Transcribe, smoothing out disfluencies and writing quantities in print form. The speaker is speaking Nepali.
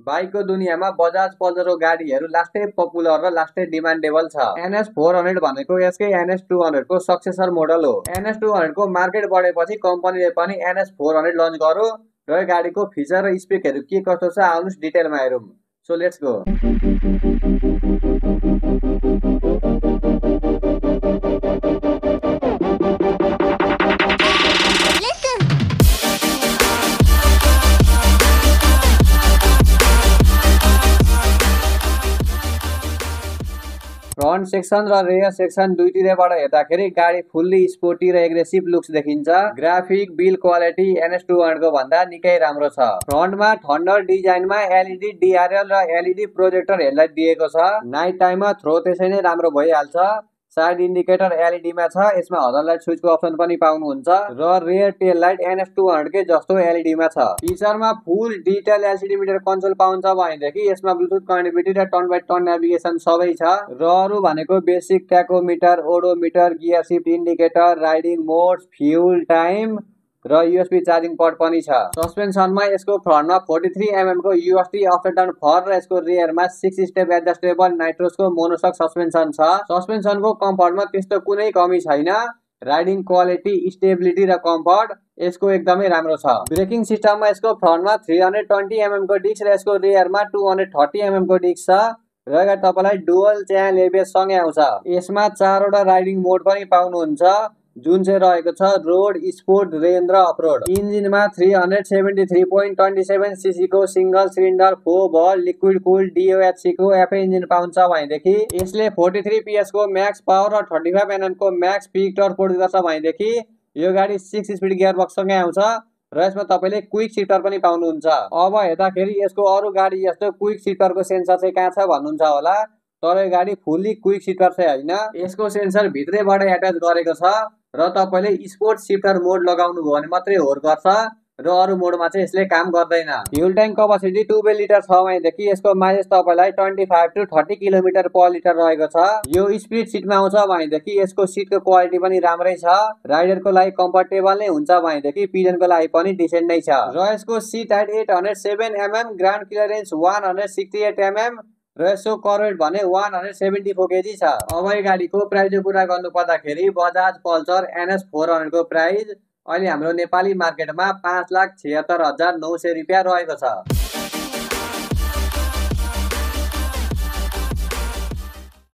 बाइकको दुनियाँमा बजाज पल्सरको गाडीहरू लास्टै पपुलर र लास्टै डिमान्डेबल छ। NS400 भनेको यसकै NS200 को सक्सेसर मोडल हो। NS200 को मार्केट बढेपछि कम्पनीले पनि NS400 लन्च गर्यो र यो गाडीको फिचर र स्पेकहरू के कस्तो छ आउनुस् डिटेलमा हेरौँ। So let's go. Front section र रेयर सेक्सन दुईतिरबाट हेर्दाखेरि गाडी फुल्ली स्पोर्टी र एग्रेसिभ लुक्स देखिन्छ। ग्राफिक बिल्ड क्वालिटी NS200 को भन्दा निकै राम्रो छ। फ्रन्टमा थन्डर डिजाइनमा LED DRL र LED प्रोजेक्टर हेडलाइट दिएको छ। नाइट टाइममा थ्रो त्यसै नै राम्रो भइहाल्छ। साइड इन्डिकेटर LED मा छ। यसमा हजर लाइट स्विचको अप्सन पनि पाउनुहुन्छ र रेयर टेल लाइट NS200 के जस्तो LED मा छ। फीचरमा full detail LCD meter console पाउँछ भनेदेखि यसमा ब्लुटुथ कनेक्टिभिटी र टर्न बाइ टर्न नेभिगेसन सबै छ। र अरु भनेको basic tachometer, odometer, gear shift indicator, riding modes, fuel time र USB चार्जिङ पोर्ट पनि छ। सस्पेन्सनमा यसको फ्रन्टमा 43 mm को UST अप डाउन फर र यसको रियरमा 6 स्टेप एडजस्टेबल नाइट्रोसको मोनोसक सस्पेन्सन छ। सस्पेन्सनको कम्फर्टमा त्यस्तो कुनै कमी छैन। राइडिङ क्वालिटी, स्टेबिलिटी र कम्फर्ट यसको एकदमै राम्रो छ। ब्रेकिङ सिस्टममा यसको फ्रन्टमा 320 mm को डिस्क र यसको रियरमा 230 mm को डिस्क छ र यहाँ तपाईलाई डुअल च्यानल ABS सँगै आउँछ। यसमा 4 वटा राइडिङ मोड पनि पाउनुहुन्छ जुन चाहिँ रहेको छ रोड, स्पोर्ट, रेन र अफरोड। इन्जिनमा 373.27 cc को सिंगल सिलिन्डर 4 भल लिक्विड कुल DOHC को FA इन्जिन पाउँछ भनेदेखि यसले 43 PS को म्याक्स पावर र 35 Nm को म्याक्स पिक टर्क प्रोड्युस गर्छ भनेदेखि यो गाडी 6 स्पिड गियरबक्स सँगै आउँछ र यसमा तपाईले क्विक शिफ्टर पनि पाउनुहुन्छ। अब हेर्दाखेरि यसको अरु गाडी जस्तो क्विक शिफ्टरको सेन्सर चाहिँ कहाँ छ भन्नुहुन्छ होला, तर यो गाडी फुल्ली क्विक शिफ्टर चाहिँ हैन। यसको सेन्सर भित्रैबाट एट्याच गरेको छ र तपाईले स्पोर्ट शिफ्टर मोड लगाउनु भयो भने मात्रै होर गर्छ र अरु मोडमा चाहिँ यसले काम गर्दैन। फ्युल ट्याङ्क कपसिटी 2 लिटर छ भनेदेखि यसको माइलेज तपाईलाई 25 to 30 किलोमिटर पर लिटर रहेको छ। यो स्पिड सिटमा आउँछ भनेदेखि यसको सिटको क्वालिटी पनि राम्रै छ। राइडरको लागि कम्फर्टेबल नै हुन्छ भनेदेखि पिजनको लागि पनि डिसेन्ट नै छ र यसको seat height 807 mm, ground clearance 168 mm र यसको करवेट भने 174 kg छ। अब यो गाडीको प्राइस कुरा गर्नु पर्दाखेरि बजाज पल्सर NS400 को प्राइस अहिले हाम्रो नेपाली मार्केटमा 5,76,900 रुपैयाँ रहेको छ।